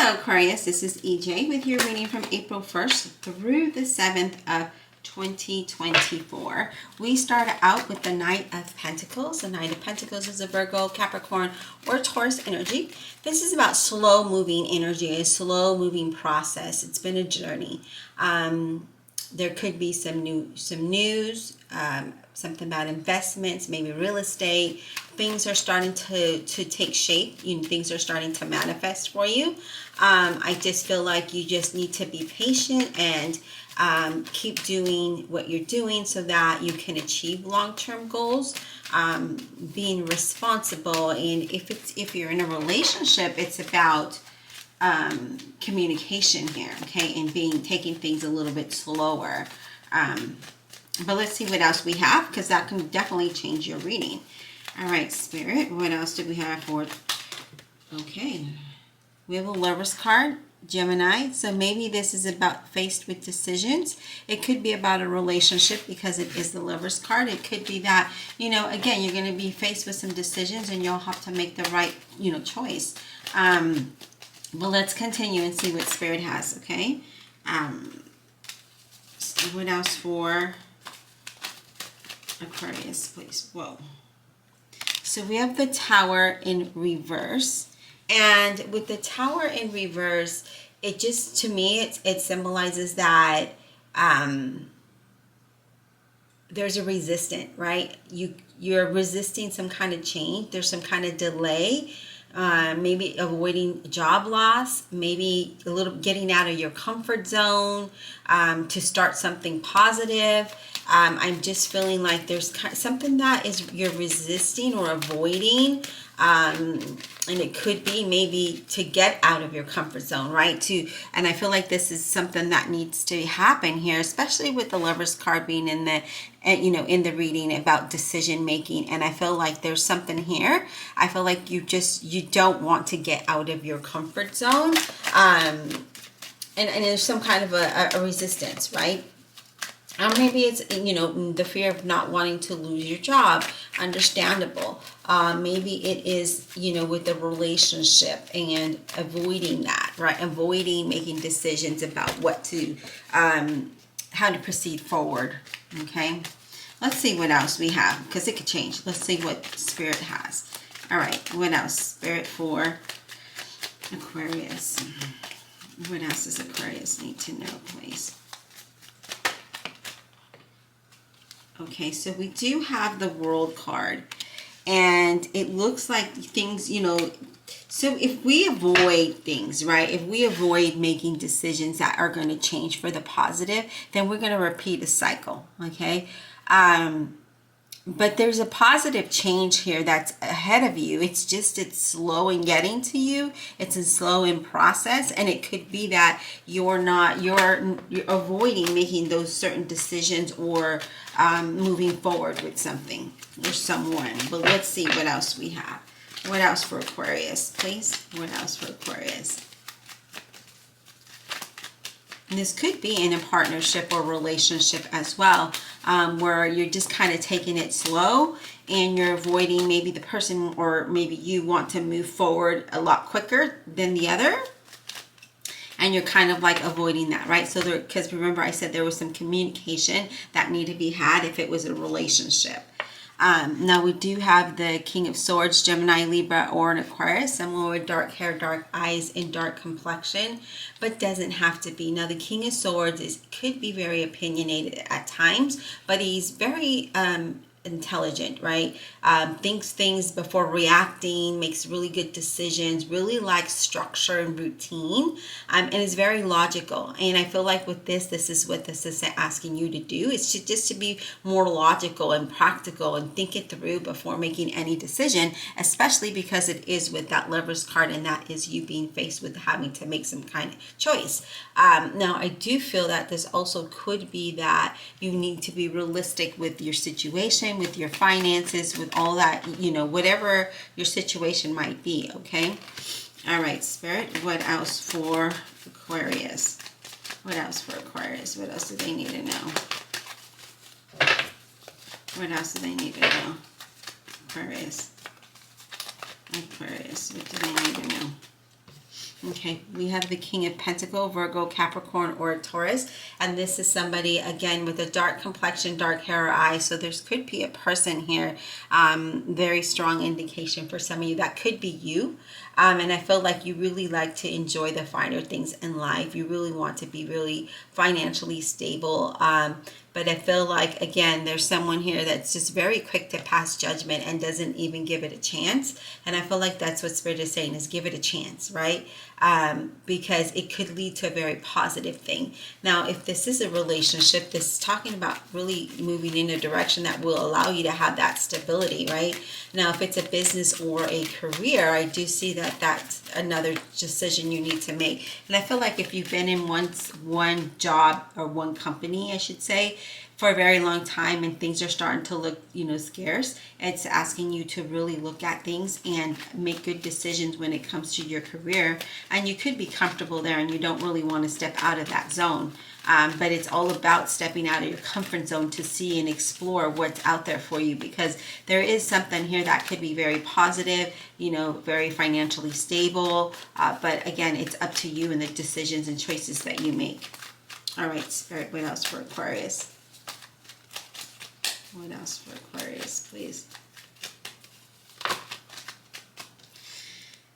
Hello Aquarius, this is EJ with your reading from April 1st through the 7th of 2024. We started out with the Knight of Pentacles. The Knight of Pentacles is a Virgo, Capricorn, or Taurus energy. This is about slow moving energy, a slow moving process. It's been a journey. There could be some news, something about investments, maybe real estate. Things are starting to take shape. Things are starting to manifest for you. I just feel like you just need to be patient and keep doing what you're doing so that you can achieve long-term goals. Being responsible, and if you're in a relationship, it's about communication here, okay, and taking things a little bit slower. But let's see what else we have, because that can definitely change your reading. All right, Spirit, what else do we have for? Okay, we have a Lover's card, Gemini. So maybe this is about faced with decisions. It could be about a relationship because it is the Lover's card. It could be that, again, you're going to be faced with some decisions and you'll have to make the right, choice. But let's continue and see what Spirit has, okay? What else for Aquarius, please? Whoa. So we have the Tower in reverse. And with the Tower in reverse, it just, to me, it symbolizes that there's a resistance, right? You're resisting some kind of change. There's some kind of delay. Maybe avoiding job loss, maybe a little getting out of your comfort zone to start something positive. I'm just feeling like there's something that you're resisting or avoiding. And it could be maybe to get out of your comfort zone, right? And I feel like this is something that needs to happen here, especially with the Lover's card being in the reading about decision making. And I feel like there's something here. I feel like you don't want to get out of your comfort zone. And there's some kind of a resistance, right? Or maybe it's, the fear of not wanting to lose your job. Understandable. Maybe it is, with the relationship and avoiding that, right? Avoiding making decisions about how to proceed forward. Okay. Let's see what else we have, because it could change. Let's see what Spirit has. All right. What else? Spirit for Aquarius. What else does Aquarius need to know, please? Okay, so we do have the World card, and it looks like things, so if we avoid things, right, if we avoid making decisions that are going to change for the positive, then we're going to repeat a cycle, okay? But there's a positive change here that's ahead of you. It's slow in getting to you. It's slow in process. And it could be that you're avoiding making those certain decisions or moving forward with something or someone. But let's see what else we have. What else for Aquarius, please? What else for Aquarius? And this could be in a partnership or relationship as well, where you're just kind of taking it slow and you're avoiding maybe the person, or maybe you want to move forward a lot quicker than the other. And you're kind of like avoiding that, right? So because remember I said there was some communication that needed to be had if it was a relationship. Now we do have the King of Swords, Gemini, Libra, or an Aquarius, someone with dark hair, dark eyes, and dark complexion, but doesn't have to be. Now the King of Swords could be very opinionated at times, but he's very intelligent, right? Thinks things before reacting, makes really good decisions, really likes structure and routine, and is very logical. And I feel like with this is what this is asking you to do. It's just to be more logical and practical and think it through before making any decision, especially because it is with that Lover's card, and that is you being faced with having to make some kind of choice. Now I do feel that this also could be that you need to be realistic with your situation, with your finances, with all that, whatever your situation might be, okay? All right, Spirit, what else for Aquarius? What else for Aquarius? What else do they need to know? What else do they need to know? Aquarius. Aquarius, what do they need to know? Okay, we have the King of Pentacles, Virgo, Capricorn, or Taurus. And this is somebody, again, with a dark complexion, dark hair or eyes. So there could be a person here, very strong indication for some of you. That could be you. And I feel like you really like to enjoy the finer things in life. You really want to be really financially stable. But I feel like, again, there's someone here that's just very quick to pass judgment and doesn't even give it a chance. And I feel like that's what Spirit is saying, is give it a chance, right? Because it could lead to a very positive thing. Now, if this is a relationship, this is talking about really moving in a direction that will allow you to have that stability, right? Now, if it's a business or a career, I do see that that's another decision you need to make. And I feel like if you've been in one job or one company, I should say, for a very long time and things are starting to look, scarce, it's asking you to really look at things and make good decisions when it comes to your career. And you could be comfortable there and you don't really want to step out of that zone. But it's all about stepping out of your comfort zone to see and explore what's out there for you, because there is something here that could be very positive, very financially stable. But again, it's up to you and the decisions and choices that you make. All right, Spirit, what else for Aquarius? What else for Aquarius, please?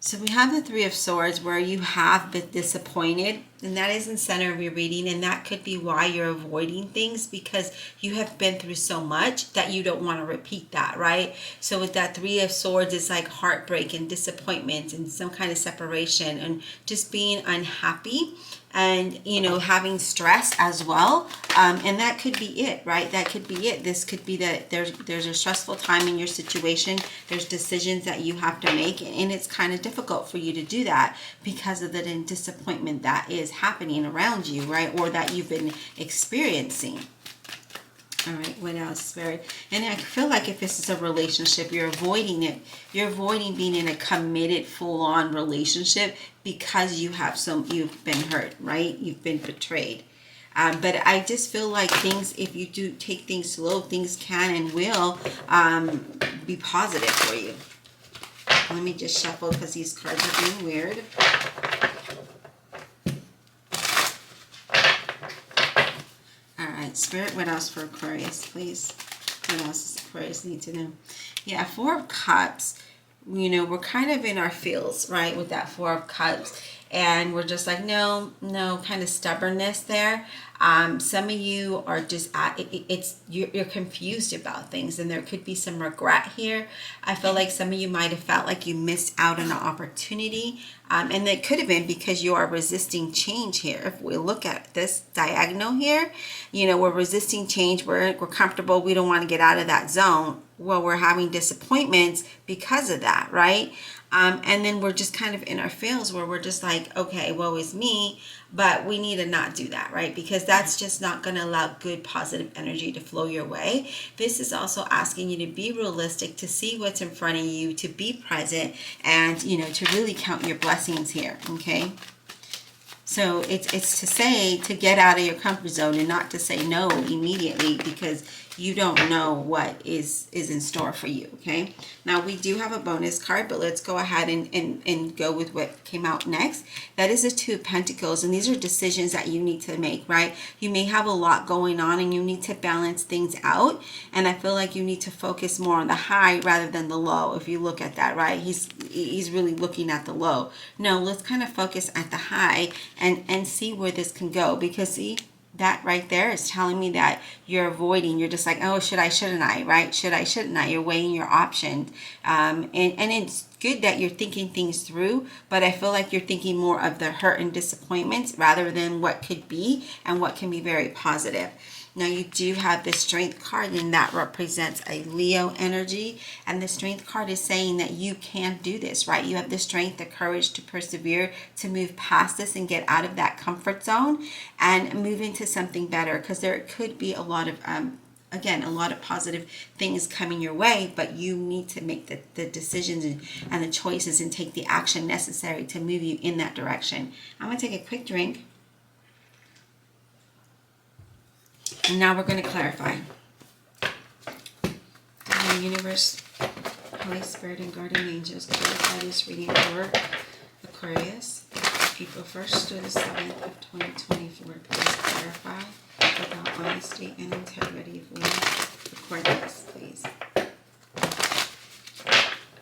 So we have the Three of Swords, where you have been disappointed, and that is in the center of your reading, and that could be why you're avoiding things, because you have been through so much that you don't want to repeat that, right? So with that Three of Swords, it's like heartbreak and disappointment and some kind of separation and just being unhappy and, having stress as well. And that could be it, right? That could be it. This could be that there's a stressful time in your situation. There's decisions that you have to make, and it's kind of difficult for you to do that because of the disappointment that is happening around you, right? Or that you've been experiencing. All right, what else, Spirit? And I feel like if this is a relationship, you're avoiding it. You're avoiding being in a committed, full-on relationship because you've been hurt, right? You've been betrayed. But I just feel like things, if you do take things slow, things can and will be positive for you. Let me just shuffle because these cards are being weird. Spirit, what else for Aquarius, please? What else does Aquarius need to know? Yeah, Four of Cups. We're kind of in our feels, right, with that Four of Cups. And we're just like, no, kind of stubbornness there. Some of you are just you're confused about things, and there could be some regret here. I feel like some of you might have felt like you missed out on an opportunity, and it could have been because you are resisting change here. If we look at this diagonal here, we're resisting change. We're comfortable. We don't want to get out of that zone. Well, we're having disappointments because of that, right? And then we're just kind of in our feels where we're just like, okay, woe is me, but we need to not do that, right? Because that's just not going to allow good positive energy to flow your way. This is also asking you to be realistic, to see what's in front of you, to be present, and, to really count your blessings here, okay? So it's to say to get out of your comfort zone and not to say no immediately because you don't know what is in store for you, okay? Now, we do have a bonus card, but let's go ahead and go with what came out next. That is a Two of Pentacles, and these are decisions that you need to make, right? You may have a lot going on, and you need to balance things out, and I feel like you need to focus more on the high rather than the low, if you look at that, right? He's really looking at the low. No, let's kind of focus at the high and see where this can go, because see, that right there is telling me that you're avoiding. You're just like, oh, should I, shouldn't I, right? Should I, shouldn't I? You're weighing your options. And it's good that you're thinking things through, but I feel like you're thinking more of the hurt and disappointments rather than what could be and what can be very positive. Now, you do have the Strength card, and that represents a Leo energy. And the Strength card is saying that you can do this, right? You have the strength, the courage to persevere, to move past this and get out of that comfort zone and move into something better, because there could be a lot of again, a lot of positive things coming your way, but you need to make the decisions and the choices and take the action necessary to move you in that direction. I'm going to take a quick drink. And now we're going to clarify. The universe, Holy Spirit, and guardian angels clarify this reading for Aquarius. April 1st to the 7th of 2024. Please clarify about honesty and integrity for Aquarius, please.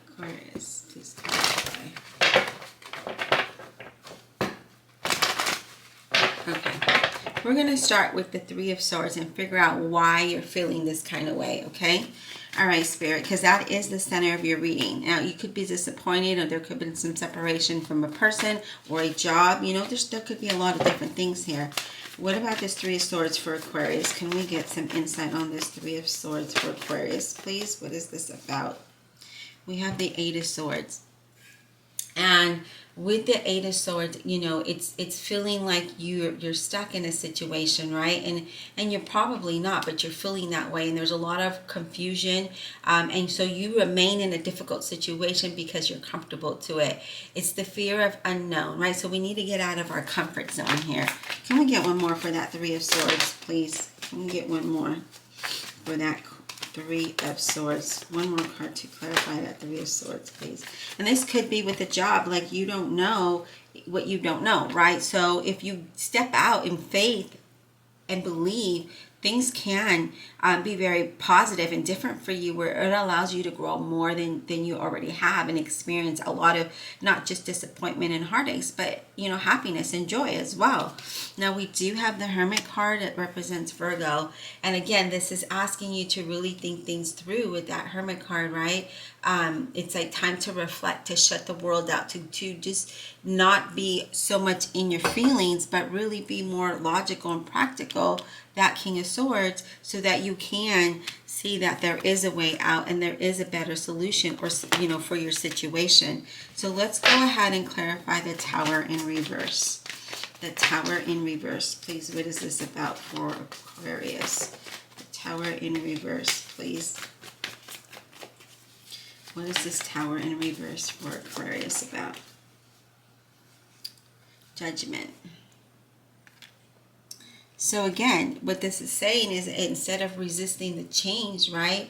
Aquarius, please clarify. Okay. We're going to start with the Three of Swords and figure out why you're feeling this kind of way, okay? All right, Spirit, because that is the center of your reading. Now, you could be disappointed, or there could be some separation from a person or a job. You know, there could be a lot of different things here. What about this Three of Swords for Aquarius? Can we get some insight on this Three of Swords for Aquarius, please? What is this about? We have the Eight of Swords. And with the Eight of Swords, you know, it's feeling like you're stuck in a situation, right? And you're probably not, but you're feeling that way. And there's a lot of confusion. And so you remain in a difficult situation because you're comfortable to it. It's the fear of unknown, right? So we need to get out of our comfort zone here. Can we get one more for that Three of Swords, please? Can we get one more for that Three of Swords? One more card to clarify that Three of Swords, please. And this could be with a job, like you don't know what you don't know, right? So if you step out in faith and believe, things can be very positive and different for you, where it allows you to grow more than you already have and experience a lot of not just disappointment and heartaches, but, you know, happiness and joy as well. Now, we do have the Hermit card that represents Virgo. And again, this is asking you to really think things through with that Hermit card, right? It's like time to reflect, to shut the world out, to just not be so much in your feelings, but really be more logical and practical, that King of Swords, so that you can see that there is a way out and there is a better solution, or, you know, for your situation. So let's go ahead and clarify the Tower in reverse. The Tower in reverse, please. What is this about for Aquarius? The Tower in reverse, please. What is this Tower in reverse for Aquarius about? Judgment. So again, what this is saying is, instead of resisting the change, right,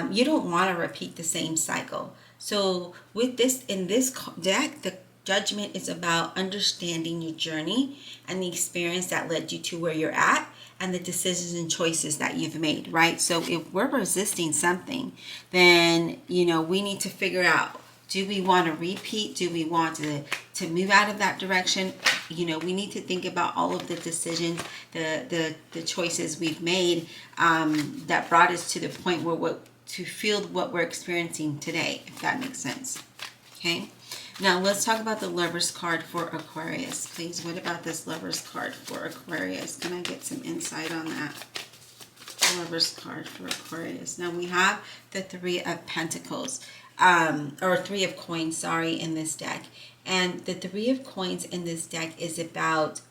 you don't want to repeat the same cycle. So with this, in this deck, the Judgment is about understanding your journey and the experience that led you to where you're at, and the decisions and choices that you've made, right? So if we're resisting something, then, you know, we need to figure out, do we want to repeat? Do we want to move out of that direction? You know, we need to think about all of the decisions, the choices we've made that brought us to the point where to feel what we're experiencing today, if that makes sense. Okay. Now let's talk about the Lover's card for Aquarius, please. What about this Lover's card for Aquarius? Can I get some insight on that? Lover's card for Aquarius. Now we have the Three of Pentacles, or Three of Coins, sorry, in this deck. And the Three of Coins in this deck is about,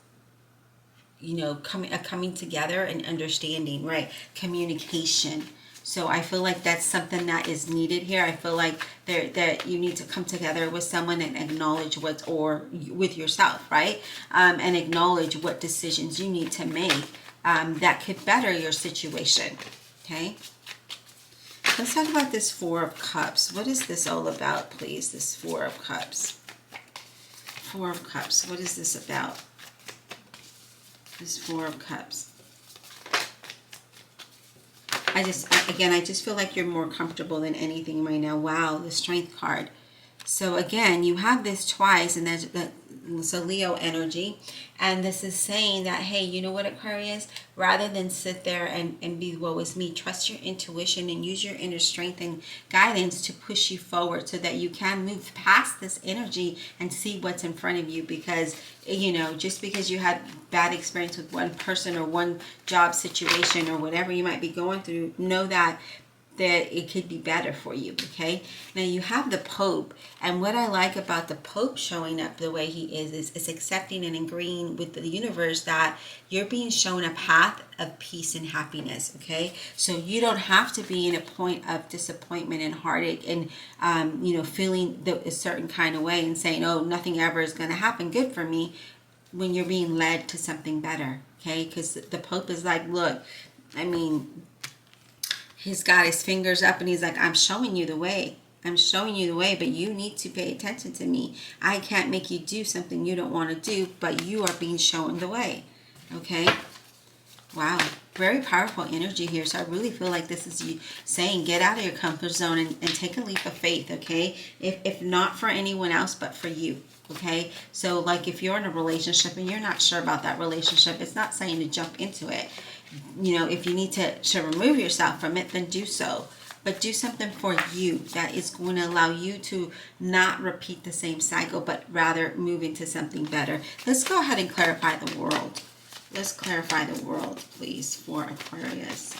you know, coming together and understanding, right? Communication. So I feel like that's something that is needed here. I feel like that you need to come together with someone and acknowledge or with yourself, right? And acknowledge what decisions you need to make that could better your situation, okay? Let's talk about this Four of Cups. What is this all about, please? This Four of Cups. Four of Cups. What is this about? This Four of Cups. I just feel like you're more comfortable than anything right now. Wow, the Strength card. So again, you have this twice, and it's a Leo energy. And this is saying that, hey, you know what, Aquarius? Rather than sit there and be woe is me, trust your intuition and use your inner strength and guidance to push you forward, so that you can move past this energy and see what's in front of you. Because, you know, just because you had bad experience with one person or one job situation or whatever you might be going through, know that it could be better for you, okay? Now you have the Pope, and what I like about the Pope showing up the way he is accepting and agreeing with the universe that you're being shown a path of peace and happiness, okay? So you don't have to be in a point of disappointment and heartache and, you know, feeling a certain kind of way and saying, oh, nothing ever is going to happen good for me, when you're being led to something better, okay? Because the Pope is like, look, I mean, he's got his fingers up and he's like, I'm showing you the way. I'm showing you the way, but you need to pay attention to me. I can't make you do something you don't want to do, but you are being shown the way. Okay? Wow. Very powerful energy here. So I really feel like this is you saying get out of your comfort zone and take a leap of faith, okay? If not for anyone else, but for you. Okay? So like if you're in a relationship and you're not sure about that relationship, it's not saying to jump into it. You know, if you need to remove yourself from it, then do so. But do something for you that is going to allow you to not repeat the same cycle, but rather move into something better. Let's go ahead and clarify the world. Let's clarify the world, please, for Aquarius.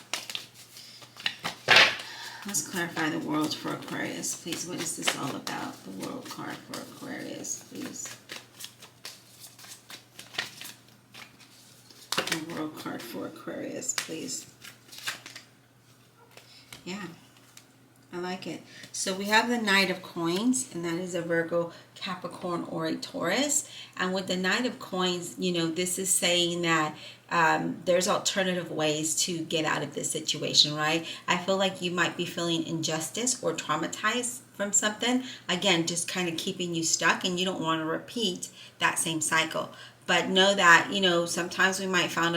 Let's clarify the world for Aquarius, please. What is this all about? The world card for Aquarius, please. The world card for Aquarius, please. Yeah. I like it. So we have the Knight of Coins, and that is a Virgo, Capricorn, or a Taurus. And with the Knight of Coins, you know, this is saying that there's alternative ways to get out of this situation, right? I feel like you might be feeling injustice or traumatized from something. Again, just kind of keeping you stuck, and you don't want to repeat that same cycle. But know that, you know, sometimes we might find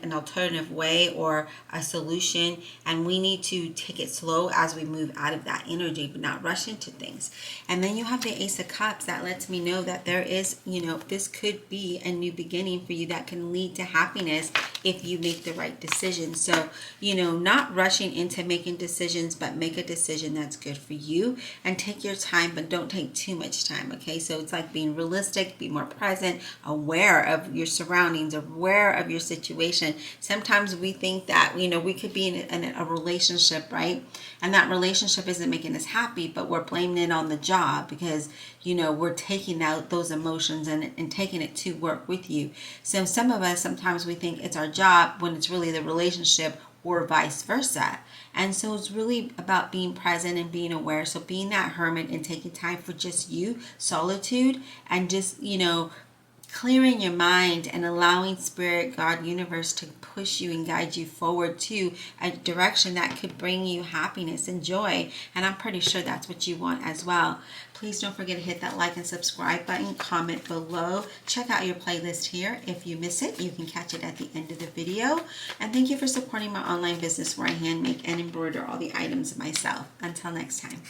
an alternative way or a solution, and we need to take it slow as we move out of that energy, but not rush into things. And then you have the Ace of Cups. That lets me know that there is, you know, this could be a new beginning for you that can lead to happiness if you make the right decision. So, you know, not rushing into making decisions, but make a decision that's good for you, and take your time, but don't take too much time, okay? So it's like being realistic, be more present, aware of your surroundings, aware of your situation. Sometimes we think that, you know, we could be in a relationship, right? And that relationship isn't making us happy, but we're blaming it on the job because, you know, we're taking out those emotions and taking it to work with you. So some of us, sometimes we think it's our job when it's really the relationship, or vice versa. And so it's really about being present and being aware. So being that hermit and taking time for just you, solitude, and just, you know, clearing your mind and allowing Spirit, God, universe to push you and guide you forward to a direction that could bring you happiness and joy. And I'm pretty sure that's what you want as well. Please don't forget to hit that like and subscribe button, comment below. Check out your playlist here. If you miss it, you can catch it at the end of the video. And thank you for supporting my online business where I hand make and embroider all the items myself. Until next time.